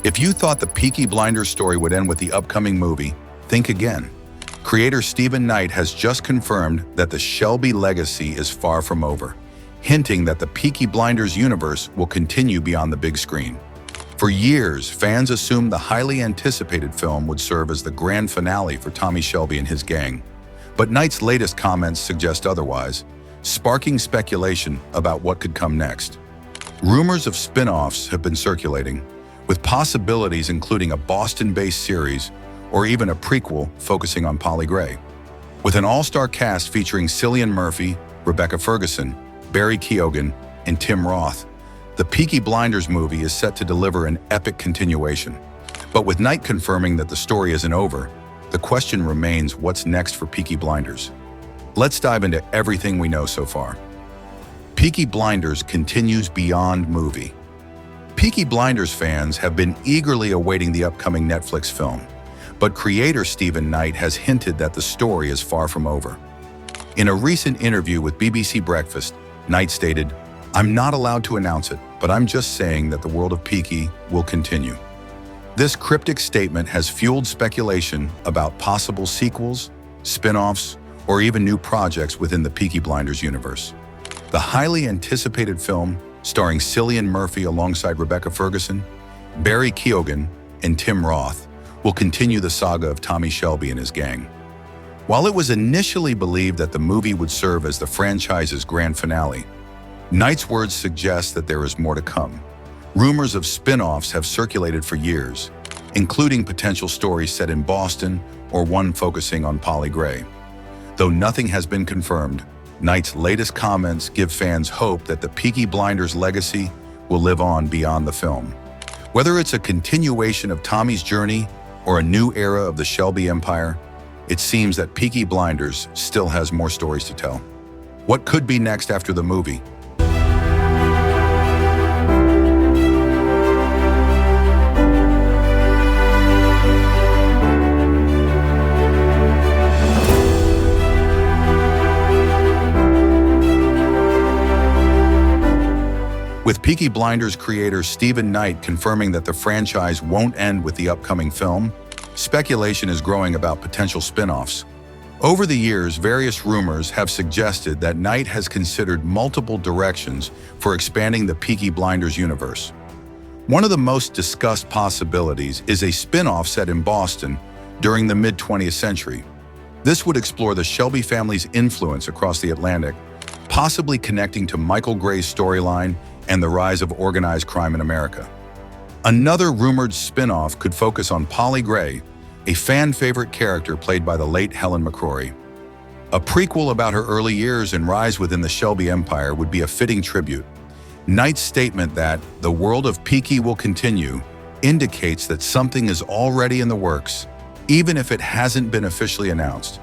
If you thought the Peaky Blinders story would end with the upcoming movie, think again. Creator Stephen Knight has just confirmed that the Shelby legacy is far from over, hinting that the Peaky Blinders universe will continue beyond the big screen. For years, fans assumed the highly anticipated film would serve as the grand finale for Tommy Shelby and his gang. But Knight's latest comments suggest otherwise, sparking speculation about what could come next. Rumors of spin-offs have been circulating, with possibilities including a Boston-based series or even a prequel focusing on Polly Gray. With an all-star cast featuring Cillian Murphy, Rebecca Ferguson, Barry Keoghan, and Tim Roth, the Peaky Blinders movie is set to deliver an epic continuation. But with Knight confirming that the story isn't over, the question remains, what's next for Peaky Blinders? Let's dive into everything we know so far. Peaky Blinders continues beyond movie. Peaky Blinders fans have been eagerly awaiting the upcoming Netflix film, but creator Stephen Knight has hinted that the story is far from over. In a recent interview with BBC Breakfast, Knight stated, "I'm not allowed to announce it, but I'm just saying that the world of Peaky will continue." This cryptic statement has fueled speculation about possible sequels, spin-offs, or even new projects within the Peaky Blinders universe. The highly anticipated film, starring Cillian Murphy alongside Rebecca Ferguson, Barry Keoghan, and Tim Roth, will continue the saga of Tommy Shelby and his gang. While it was initially believed that the movie would serve as the franchise's grand finale, Knight's words suggest that there is more to come. Rumors of spin-offs have circulated for years, including potential stories set in Boston or one focusing on Polly Gray. Though nothing has been confirmed, Knight's latest comments give fans hope that the Peaky Blinders legacy will live on beyond the film. Whether it's a continuation of Tommy's journey or a new era of the Shelby Empire, it seems that Peaky Blinders still has more stories to tell. What could be next after the movie? With Peaky Blinders creator Stephen Knight confirming that the franchise won't end with the upcoming film, speculation is growing about potential spin-offs. Over the years, various rumors have suggested that Knight has considered multiple directions for expanding the Peaky Blinders universe. One of the most discussed possibilities is a spin-off set in Boston during the mid-20th century. This would explore the Shelby family's influence across the Atlantic, possibly connecting to Michael Gray's storyline and the rise of organized crime in America. Another rumored spin-off could focus on Polly Gray, a fan-favorite character played by the late Helen McCrory. A prequel about her early years and rise within the Shelby Empire would be a fitting tribute. Knight's statement that the world of Peaky will continue indicates that something is already in the works, even if it hasn't been officially announced.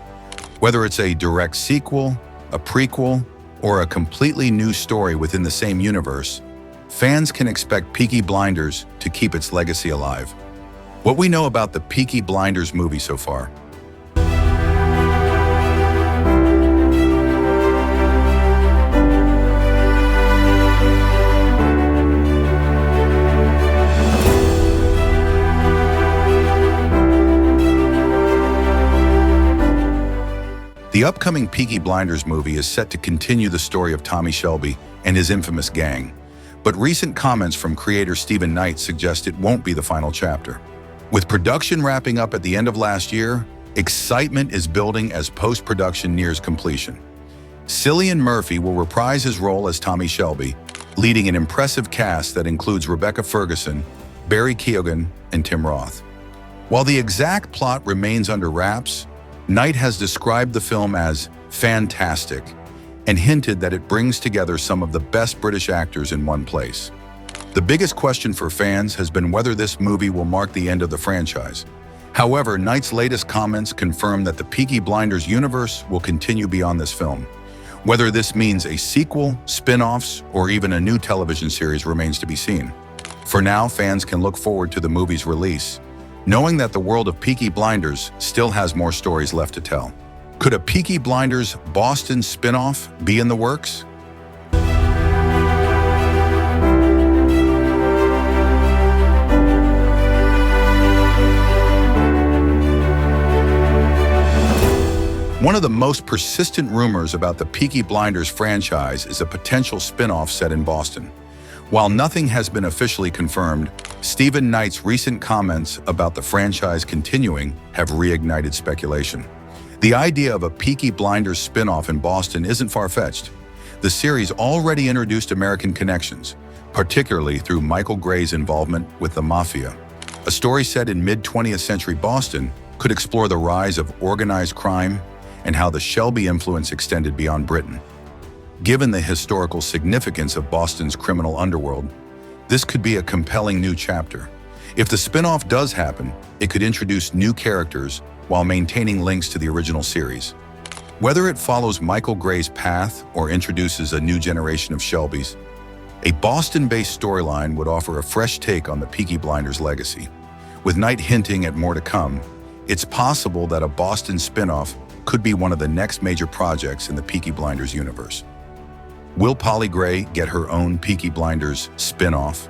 Whether it's a direct sequel, a prequel, or a completely new story within the same universe, fans can expect Peaky Blinders to keep its legacy alive. What we know about the Peaky Blinders movie so far. The upcoming Peaky Blinders movie is set to continue the story of Tommy Shelby and his infamous gang, but recent comments from creator Stephen Knight suggest it won't be the final chapter. With production wrapping up at the end of last year, excitement is building as post-production nears completion. Cillian Murphy will reprise his role as Tommy Shelby, leading an impressive cast that includes Rebecca Ferguson, Barry Keoghan, and Tim Roth. While the exact plot remains under wraps, Knight has described the film as fantastic and hinted that it brings together some of the best British actors in one place. The biggest question for fans has been whether this movie will mark the end of the franchise. However, Knight's latest comments confirm that the Peaky Blinders universe will continue beyond this film. Whether this means a sequel, spin-offs, or even a new television series remains to be seen. For now, fans can look forward to the movie's release, knowing that the world of Peaky Blinders still has more stories left to tell. Could a Peaky Blinders Boston spin-off be in the works? One of the most persistent rumors about the Peaky Blinders franchise is a potential spin-off set in Boston. While nothing has been officially confirmed, Stephen Knight's recent comments about the franchise continuing have reignited speculation. The idea of a Peaky Blinders spin-off in Boston isn't far-fetched. The series already introduced American connections, particularly through Michael Gray's involvement with the Mafia. A story set in mid-20th century Boston could explore the rise of organized crime and how the Shelby influence extended beyond Britain. Given the historical significance of Boston's criminal underworld, this could be a compelling new chapter. If the spin-off does happen, it could introduce new characters while maintaining links to the original series. Whether it follows Michael Gray's path or introduces a new generation of Shelbys, a Boston-based storyline would offer a fresh take on the Peaky Blinders legacy. With Knight hinting at more to come, it's possible that a Boston spin-off could be one of the next major projects in the Peaky Blinders universe. Will Polly Gray get her own Peaky Blinders spin-off?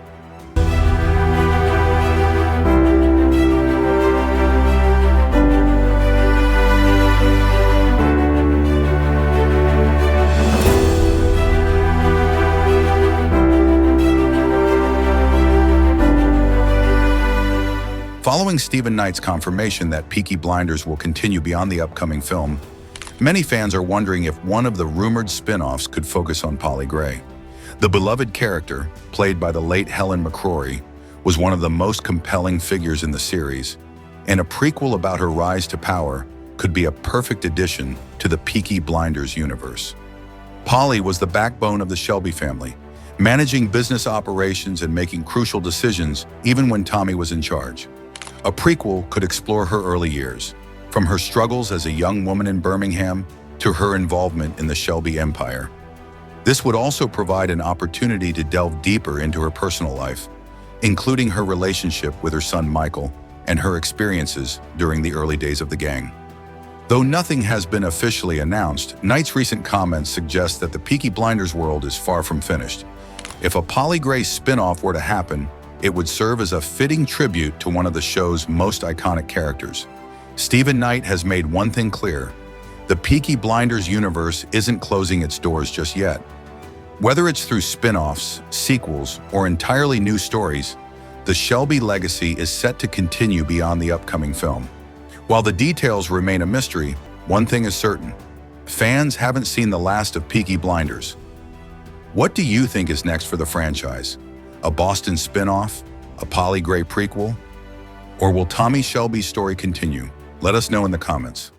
Following Stephen Knight's confirmation that Peaky Blinders will continue beyond the upcoming film, many fans are wondering if one of the rumored spin-offs could focus on Polly Gray. The beloved character, played by the late Helen McCrory, was one of the most compelling figures in the series, and a prequel about her rise to power could be a perfect addition to the Peaky Blinders universe. Polly was the backbone of the Shelby family, managing business operations and making crucial decisions even when Tommy was in charge. A prequel could explore her early years, from her struggles as a young woman in Birmingham to her involvement in the Shelby empire. This would also provide an opportunity to delve deeper into her personal life, including her relationship with her son Michael and her experiences during the early days of the gang. Though nothing has been officially announced, Knight's recent comments suggest that the Peaky Blinders world is far from finished. If a Polly Gray spin-off were to happen, it would serve as a fitting tribute to one of the show's most iconic characters. Stephen Knight has made one thing clear: the Peaky Blinders universe isn't closing its doors just yet. Whether it's through spin-offs, sequels, or entirely new stories, the Shelby legacy is set to continue beyond the upcoming film. While the details remain a mystery, one thing is certain: fans haven't seen the last of Peaky Blinders. What do you think is next for the franchise? A Boston spin-off? A Polly Gray prequel? Or will Tommy Shelby's story continue? Let us know in the comments.